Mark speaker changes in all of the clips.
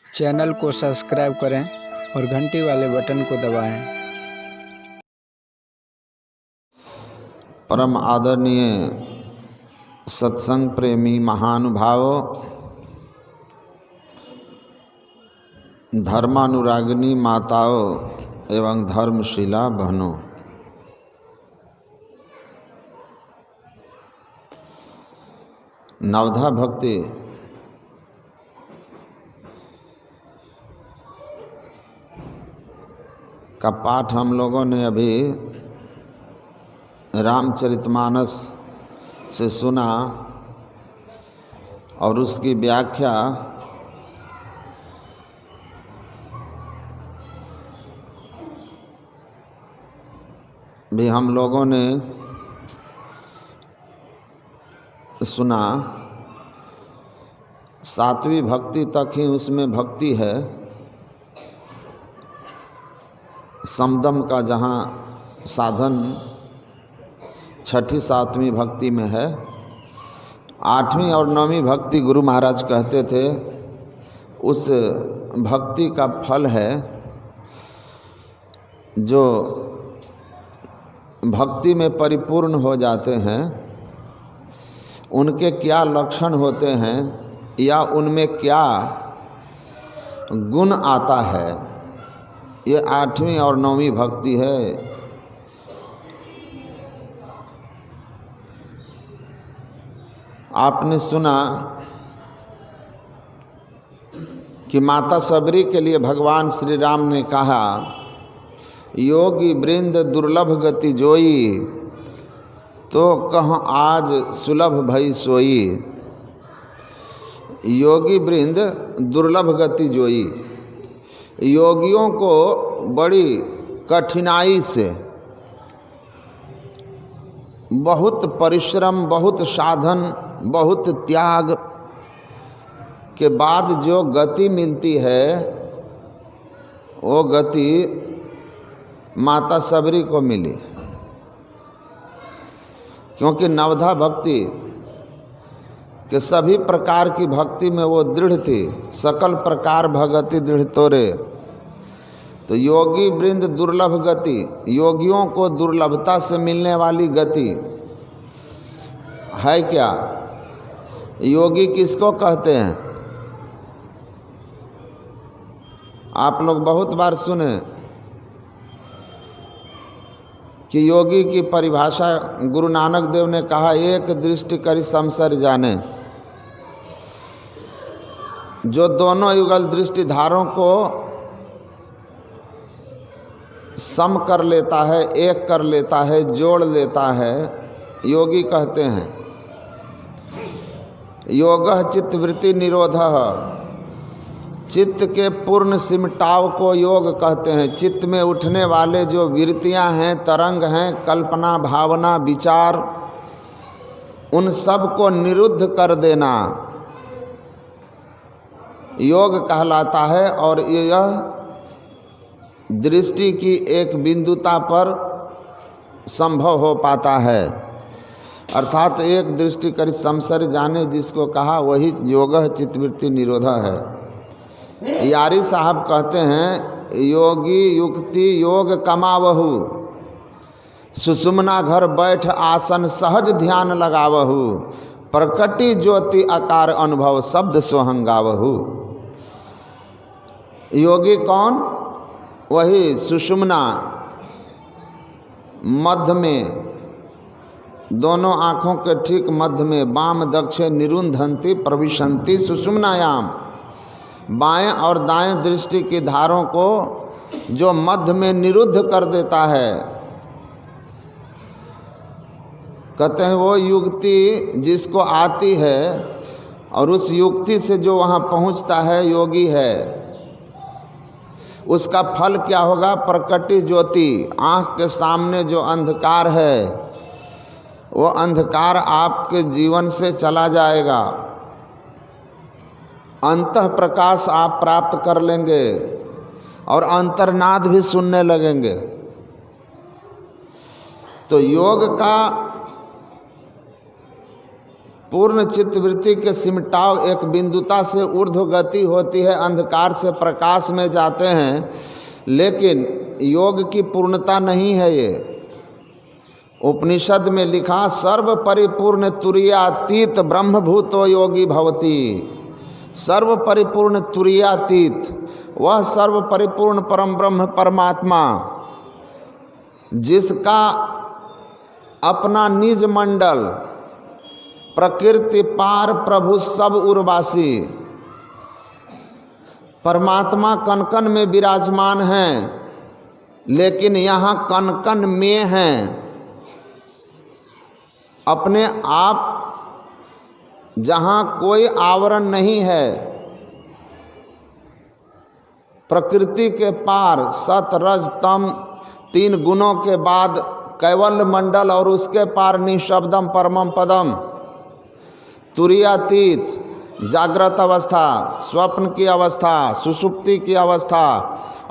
Speaker 1: Channel को subscribe करें और घंटी वाले बटन को दबाएं।
Speaker 2: परम आदरणीय सत्संग प्रेमी महानुभावों, धर्मानुरागिनी माताओं एवं धर्मशिला बहनों, नवधा भक्ति का पाठ हम लोगों ने अभी रामचरितमानस से सुना और उसकी व्याख्या भी हम लोगों ने सुना। सातवीं भक्ति तक ही उसमें भक्ति है, समदम का जहाँ साधन छठी सातवीं भक्ति में है। आठवीं और नौवीं भक्ति गुरु महाराज कहते थे उस भक्ति का फल है जो भक्ति में परिपूर्ण हो जाते हैं। उनके क्या लक्षण होते हैं या उनमें क्या गुण आता है, ये आठवीं और नौवीं भक्ति है। आपने सुना कि माता सबरी के लिए भगवान श्री राम ने कहा, योगी वृंद दुर्लभ गति जोई, तो कहाँ आज सुलभ भई सोई। योगी वृंद दुर्लभ गति जोई, योगियों को बड़ी कठिनाई से, बहुत परिश्रम, बहुत साधन, बहुत त्याग के बाद जो गति मिलती है वो गति माता सबरी को मिली। क्योंकि नवधा भक्ति के सभी प्रकार की भक्ति में वो दृढ़ थी। सकल प्रकार भगति दृढ़ तोरे। तो योगी वृंद दुर्लभ गति, योगियों को दुर्लभता से मिलने वाली गति है क्या? योगी किसको कहते हैं? आप लोग बहुत बार सुने कि योगी की परिभाषा गुरु नानक देव ने कहा, एक दृष्टि करी संसार जाने। जो दोनों युगल दृष्टिधारों को सम कर लेता है, एक कर लेता है, जोड़ लेता है, योगी कहते हैं। योगः चित्तवृत्ति निरोधः, चित्त के पूर्ण सिमटाव को योग कहते हैं। चित्त में उठने वाले जो वृत्तियां हैं, तरंग हैं, कल्पना, भावना, विचार, उन सब को निरुद्ध कर देना योग कहलाता है। और यह दृष्टि की एक बिंदुता पर संभव हो पाता है। अर्थात एक दृष्टि करी संसार जाने जिसको कहा, वही योगः चित्तवृत्ति निरोधा है। यारी साहब कहते हैं, योगी युक्ति योग कमावहु, सुषुम्ना घर बैठ आसन सहज ध्यान लगावहु, प्रकटी ज्योति आकार अनुभव शब्द सोहंगावहु। योगी कौन? वही सुषुम्ना मध्य में, दोनों आँखों के ठीक मध्य में, वाम दक्षे निरुंधंती प्रविशंति सुषुम्नायाम, बाएं और दाएं दृष्टि की धारों को जो मध्य में निरुद्ध कर देता है, कहते हैं वो युक्ति जिसको आती है और उस युक्ति से जो वहाँ पहुँचता है योगी है। उसका फल क्या होगा? प्रकटी ज्योति, आँख के सामने जो अंधकार है वो अंधकार आपके जीवन से चला जाएगा। अंतः प्रकाश आप प्राप्त कर लेंगे और अंतर्नाद भी सुनने लगेंगे। तो योग का पूर्ण चित्तवृत्ति के सिमटाव एक बिंदुता से ऊर्ध्व गति होती है, अंधकार से प्रकाश में जाते हैं, लेकिन योग की पूर्णता नहीं है ये। उपनिषद में लिखा सर्व परिपूर्ण तुरीयातीत ब्रह्मभूतो योगी भवति। सर्व परिपूर्ण तुरीयातीत, वह सर्व परिपूर्ण परम ब्रह्म परमात्मा जिसका अपना निज मंडल प्रकृति पार प्रभु सब उर्वासी, परमात्मा कण कण में विराजमान हैं, लेकिन यहाँ कण कण में हैं। अपने आप जहाँ कोई आवरण नहीं है, प्रकृति के पार सत रज तम तीन गुणों के बाद कैवल्य मंडल और उसके पार निःशब्दम परमम पदम, तुरीयातीत, जागृत अवस्था, स्वप्न की अवस्था, सुषुप्ति की अवस्था,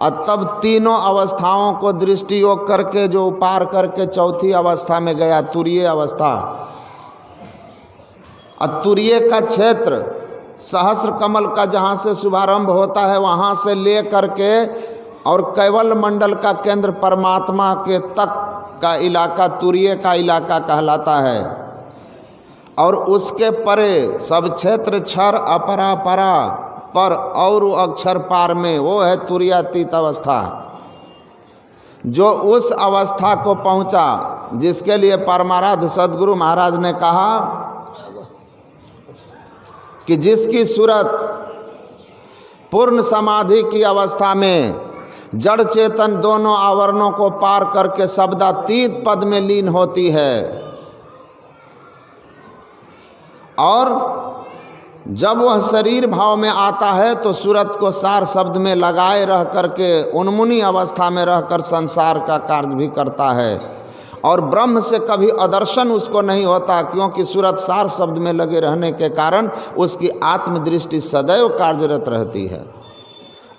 Speaker 2: और तब तीनों अवस्थाओं को दृष्टि योग करके जो पार करके चौथी अवस्था में गया, तुरीय अवस्था। और तुरीय का क्षेत्र सहस्र कमल का जहाँ से शुभारंभ होता है वहाँ से ले करके और कैवल्य मंडल का केंद्र परमात्मा के तक का इलाका तुरीय का इलाका कहलाता है। और उसके परे सब क्षेत्र क्षर अपरा परा पर और अक्षर पार में, वो है तुरीयातीत अवस्था। जो उस अवस्था को पहुंचा, जिसके लिए परमाराध्य सद्गुरु महाराज ने कहा कि जिसकी सूरत पूर्ण समाधि की अवस्था में जड़ चेतन दोनों आवरणों को पार करके शब्दातीत पद में लीन होती है, और जब वह शरीर भाव में आता है तो सूरत को सार शब्द में लगाए रह करके उन्मुनी अवस्था में रहकर संसार का कार्य भी करता है, और ब्रह्म से कभी अदर्शन उसको नहीं होता, क्योंकि सूरत सार शब्द में लगे रहने के कारण उसकी आत्मदृष्टि सदैव कार्यरत रहती है।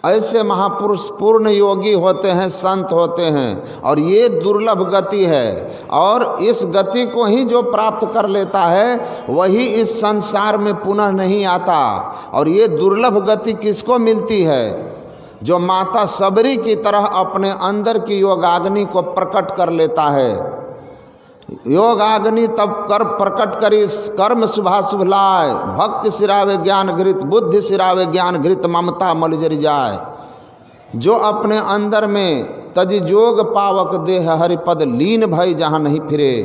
Speaker 2: ऐसे महापुरुष पूर्ण योगी होते हैं, संत होते हैं, और ये दुर्लभ गति है। और इस गति को ही जो प्राप्त कर लेता है वही इस संसार में पुनः नहीं आता। और ये दुर्लभ गति किसको मिलती है? जो माता सबरी की तरह अपने अंदर की योगाग्नि को प्रकट कर लेता है। योगाग्नि तब कर प्रकट करी कर्म शुभाशुभ लाय, भक्ति सिरावे ज्ञान घृत, बुद्धि सिरावे ज्ञान घृत, ममता मल जरि जाय। जो अपने अंदर में तज जोग पावक देह हरिपद लीन भई जहाँ नहीं फिरे।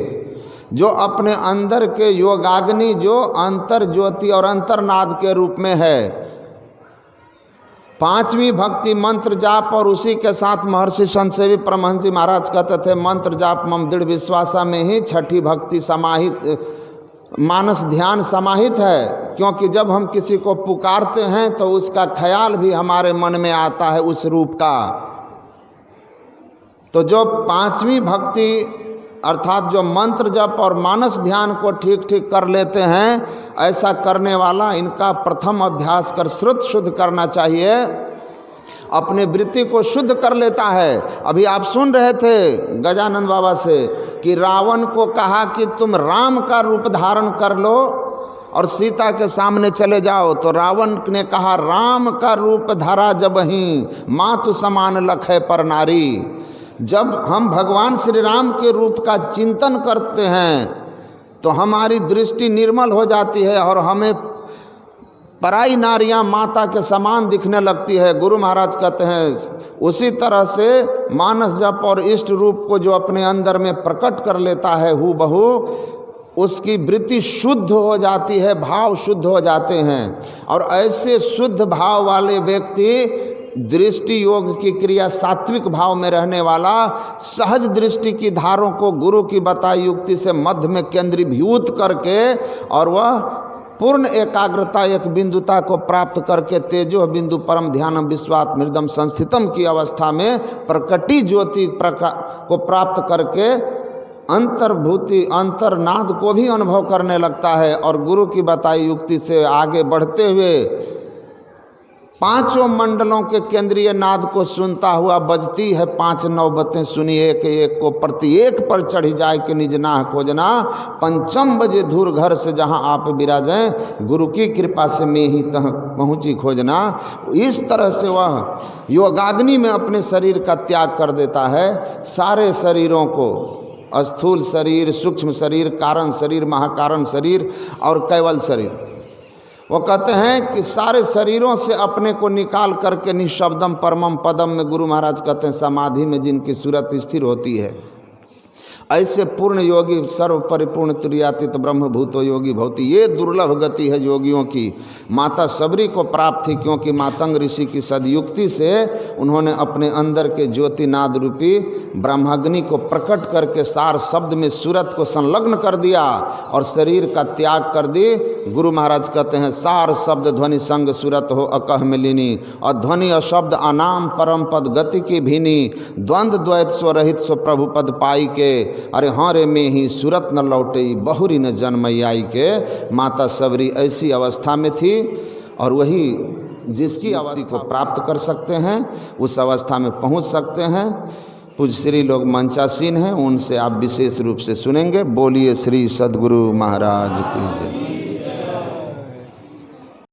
Speaker 2: जो अपने अंदर के योगाग्नि जो अंतर ज्योति और अंतर्नाद के रूप में है, पांचवी भक्ति मंत्र जाप, और उसी के साथ महर्षि संतसेवी परमहंस जी महाराज कहते थे मंत्र जाप मम दृढ़ विश्वासा में ही छठी भक्ति समाहित, मानस ध्यान समाहित है। क्योंकि जब हम किसी को पुकारते हैं तो उसका ख्याल भी हमारे मन में आता है उस रूप का। तो जो पांचवी भक्ति अर्थात जो मंत्र जप और मानस ध्यान को ठीक ठीक कर लेते हैं, ऐसा करने वाला इनका प्रथम अभ्यास कर श्रुत शुद्ध करना चाहिए, अपने वृत्ति को शुद्ध कर लेता है। अभी आप सुन रहे थे गजानन बाबा से कि रावण को कहा कि तुम राम का रूप धारण कर लो और सीता के सामने चले जाओ, तो रावण ने कहा राम का रूप धरा जबहि मातु समान लखै पर नारी। जब हम भगवान श्री राम के रूप का चिंतन करते हैं तो हमारी दृष्टि निर्मल हो जाती है और हमें पराई नारियां माता के समान दिखने लगती है। गुरु महाराज कहते हैं उसी तरह से मानस जप और इष्ट रूप को जो अपने अंदर में प्रकट कर लेता है हूबहू, उसकी वृत्ति शुद्ध हो जाती है, भाव शुद्ध हो जाते हैं। और ऐसे शुद्ध भाव वाले व्यक्ति दृष्टि योग की क्रिया सात्विक भाव में रहने वाला सहज दृष्टि की धारों को गुरु की बताई युक्ति से मध्य में केंद्रीभूत करके और वह पूर्ण एकाग्रता एक बिंदुता को प्राप्त करके तेजो बिंदु परम ध्यानम विश्वात मृदम संस्थितम की अवस्था में प्रकटी ज्योति को प्राप्त करके अंतर्भूति अंतर्नाद को भी अनुभव करने लगता है। और गुरु की बताई युक्ति से आगे बढ़ते हुए पांचों मंडलों के केंद्रीय नाद को सुनता हुआ बजती है 5 नौबतें सुनी एक एक को, प्रत्येक पर चढ़ी जाए कि निज नाह खोजना, पंचम बजे धूर घर से जहाँ आप विराजें, गुरु की कृपा से मैं ही तह पहुँची खोजना। इस तरह से वह योगाग्नि में अपने शरीर का त्याग कर देता है। सारे शरीरों को, स्थूल शरीर, सूक्ष्म शरीर, कारण शरीर, महाकारण शरीर और कैवल शरीर, वो कहते हैं कि सारे शरीरों से अपने को निकाल करके निःशब्दम परमम पदम में, गुरु महाराज कहते हैं, समाधि में जिनकी सूरत स्थिर होती है, ऐसे पूर्ण योगी सर्व परिपूर्ण तुर्यातीत ब्रह्मभूतो योगी भवति। ये दुर्लभ गति है योगियों की। माता सबरी को प्राप्त थी क्योंकि मातंग ऋषि की सदयुक्ति से उन्होंने अपने अंदर के ज्योतिनाद रूपी ब्रह्माग्नि को प्रकट करके सार शब्द में सूरत को संलग्न कर दिया और शरीर का त्याग कर दी। गुरु महाराज कहते हैं सार शब्द ध्वनि संग सूरत हो अकह में लीनी, और ध्वनि अशब्द अनाम परम पद गति की भीनी, द्वंद्व द्वैत स्वरहित स्व प्रभु पद पाई के, अरे हाँ रे में ही सूरत न लौटे बहुरी न जन्मई आई के। माता सबरी ऐसी अवस्था में थी और वही जिसकी अवस्था को प्राप्त कर सकते हैं, उस अवस्था में पहुंच सकते हैं। पूज्य श्री लोग मंचासीन हैं, उनसे आप विशेष रूप से सुनेंगे। बोलिए श्री सद्गुरु महाराज की जय।